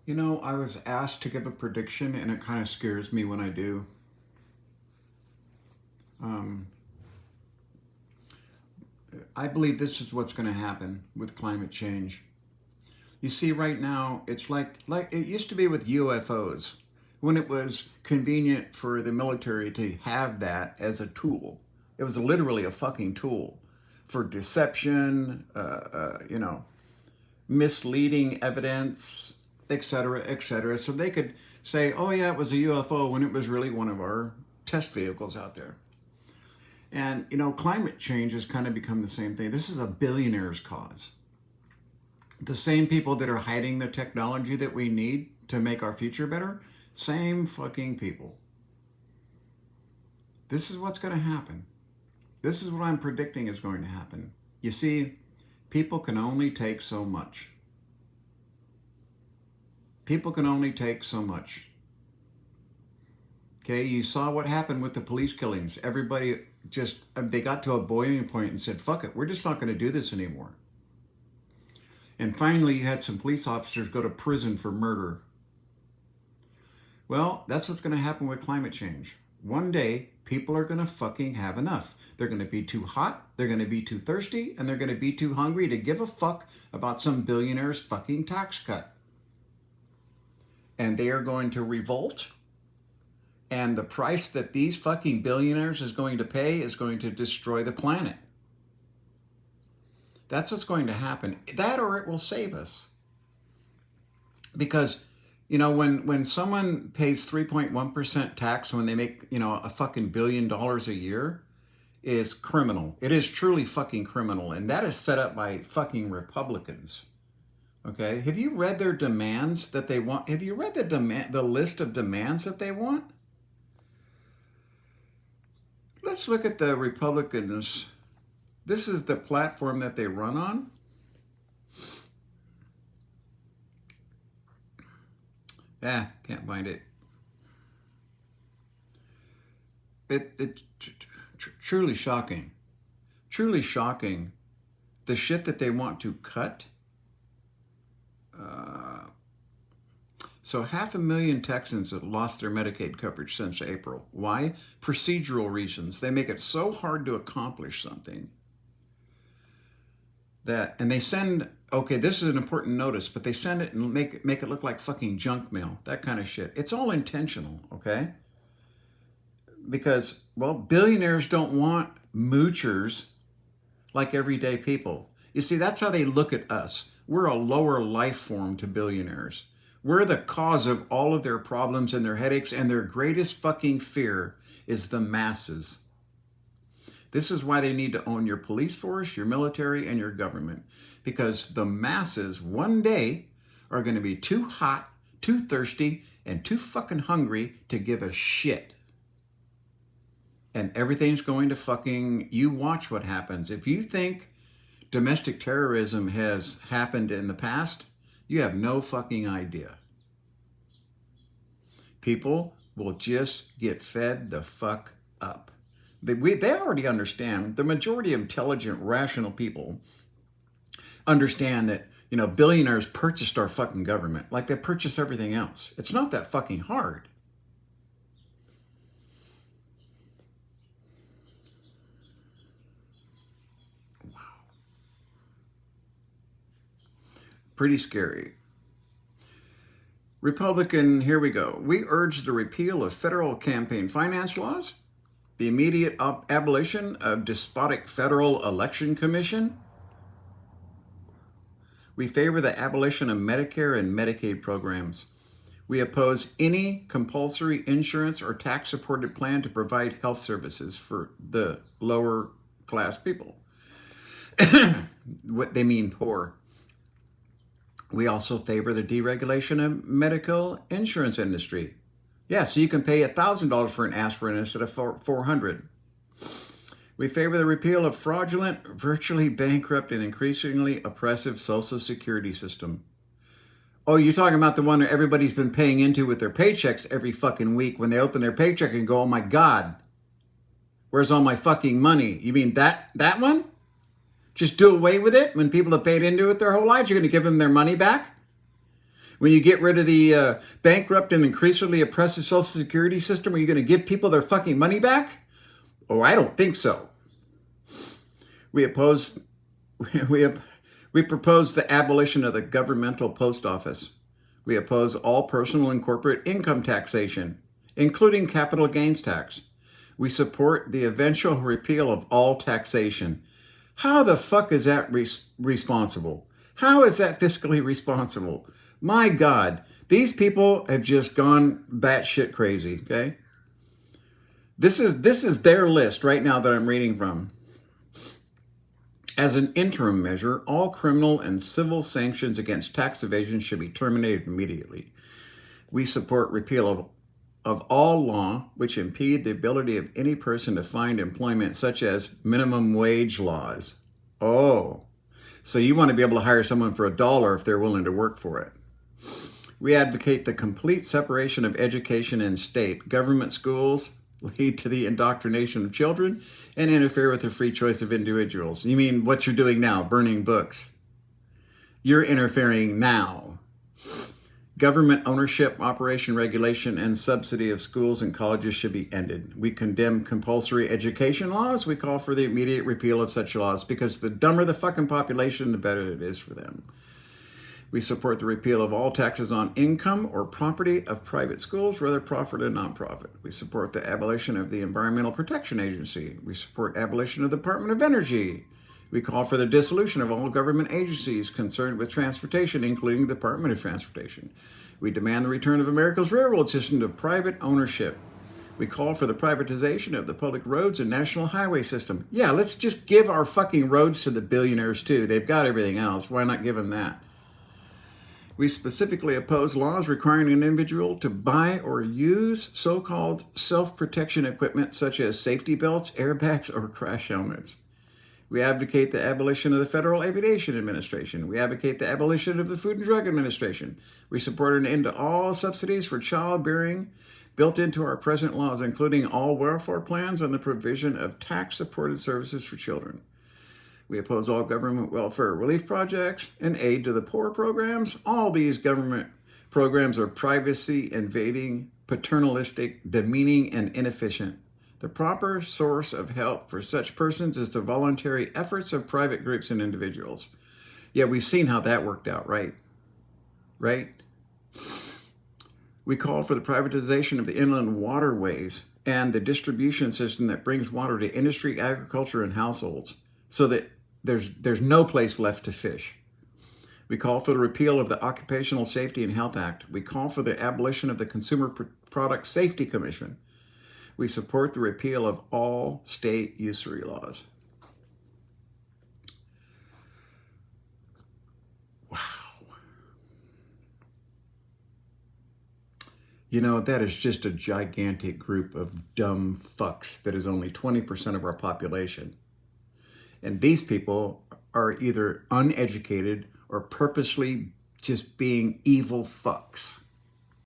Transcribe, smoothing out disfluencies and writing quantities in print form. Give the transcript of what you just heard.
You know, I was asked to give a prediction, and it kind of scares me when I do. Um, I believe this is what's going to happen with climate change. You see, right now, it's like it used to be with UFOs, when it was convenient for the military to have that as a tool. It was literally a fucking tool for deception, misleading evidence, etc., etc. So they could say, "Oh yeah, it was a UFO," when it was really one of our test vehicles out there. And climate change has kind of become the same thing. This is a billionaire's cause. The same people that are hiding the technology that we need to make our future better, same fucking people. This is what's going to happen. This is what I'm predicting is going to happen. You see, people can only take so much. People can only take so much. Okay, you saw what happened with the police killings. Everybody just, they got to a boiling point and said, fuck it, we're just not going to do this anymore. And finally, you had some police officers go to prison for murder. Well, that's what's going to happen with climate change. One day, people are going to fucking have enough. They're going to be too hot, they're going to be too thirsty, and they're going to be too hungry to give a fuck about some billionaire's fucking tax cut. And they are going to revolt. And the price that these fucking billionaires is going to pay is going to destroy the planet. That's what's going to happen. That or it will save us. Because, when someone pays 3.1% tax when they make, a fucking $1 billion a year is criminal. It is truly fucking criminal. And that is set up by fucking Republicans. Okay? Have you read their demands that they want? Have you read the list of demands that they want? Let's look at the Republicans. This is the platform that they run on. Can't find it. It's truly shocking. Truly shocking. The shit that they want to cut. So 500,000 Texans have lost their Medicaid coverage since April. Why? Procedural reasons. They make it so hard to accomplish something and they send, okay, this is an important notice, but they send it and make it look like fucking junk mail, that kind of shit. It's all intentional, okay? Because, well, billionaires don't want moochers like everyday people. You see, that's how they look at us. We're a lower life form to billionaires. We're the cause of all of their problems and their headaches, and their greatest fucking fear is the masses. This is why they need to own your police force, your military, and your government. Because the masses one day are going to be too hot, too thirsty, and too fucking hungry to give a shit. And everything's going to fucking, you watch what happens. If you think domestic terrorism has happened in the past, you have no fucking idea. People will just get fed the fuck up. They already understand. The majority of intelligent, rational people understand that, billionaires purchased our fucking government like they purchase everything else. It's not that fucking hard. Wow. Pretty scary. Republican, here we go. We urge the repeal of federal campaign finance laws, the immediate abolition of despotic federal election commission. We favor the abolition of Medicare and Medicaid programs. We oppose any compulsory insurance or tax-supported plan to provide health services for the lower class people. What they mean poor. We also favor the deregulation of medical insurance industry. Yeah, so you can pay $1,000 for an aspirin instead of $400. We favor the repeal of fraudulent, virtually bankrupt, and increasingly oppressive Social Security system. Oh, you're talking about the one that everybody's been paying into with their paychecks every fucking week when they open their paycheck and go, oh my God, where's all my fucking money? You mean that one? Just do away with it when people have paid into it their whole lives? You're going to give them their money back? When you get rid of the bankrupt and increasingly oppressive Social Security system, are you going to give people their fucking money back? Oh, I don't think so. We oppose, we propose the abolition of the governmental post office. We oppose all personal and corporate income taxation, including capital gains tax. We support the eventual repeal of all taxation. How the fuck is that responsible? How is that fiscally responsible? My God, these people have just gone batshit crazy, okay? This is their list right now that I'm reading from. As an interim measure, all criminal and civil sanctions against tax evasion should be terminated immediately. We support repeal of all law which impede the ability of any person to find employment, such as minimum wage laws. Oh, so you want to be able to hire someone for $1 if they're willing to work for it. We advocate the complete separation of education and state. Government schools lead to the indoctrination of children and interfere with the free choice of individuals. You mean what you're doing now, burning books? You're interfering now. Government ownership, operation, regulation, and subsidy of schools and colleges should be ended. We condemn compulsory education laws. We call for the immediate repeal of such laws because the dumber the fucking population, the better it is for them. We support the repeal of all taxes on income or property of private schools, whether profit or nonprofit. We support the abolition of the Environmental Protection Agency. We support abolition of the Department of Energy. We call for the dissolution of all government agencies concerned with transportation, including the Department of Transportation. We demand the return of America's railroad system to private ownership. We call for the privatization of the public roads and national highway system. Yeah, let's just give our fucking roads to the billionaires too. They've got everything else. Why not give them that? We specifically oppose laws requiring an individual to buy or use so-called self-protection equipment such as safety belts, airbags, or crash helmets. We advocate the abolition of the Federal Aviation Administration. We advocate the abolition of the Food and Drug Administration. We support an end to all subsidies for childbearing built into our present laws, including all welfare plans and the provision of tax-supported services for children. We oppose all government welfare relief projects and aid to the poor programs. All these government programs are privacy-invading, paternalistic, demeaning, and inefficient. The proper source of help for such persons is the voluntary efforts of private groups and individuals. Yeah, we've seen how that worked out, right? Right? We call for the privatization of the inland waterways and the distribution system that brings water to industry, agriculture, and households, so that there's no place left to fish. We call for the repeal of the Occupational Safety and Health Act. We call for the abolition of the Consumer Product Safety Commission. We support the repeal of all state usury laws. Wow. You know, that is just a gigantic group of dumb fucks that is only 20% of our population. And these people are either uneducated or purposely just being evil fucks.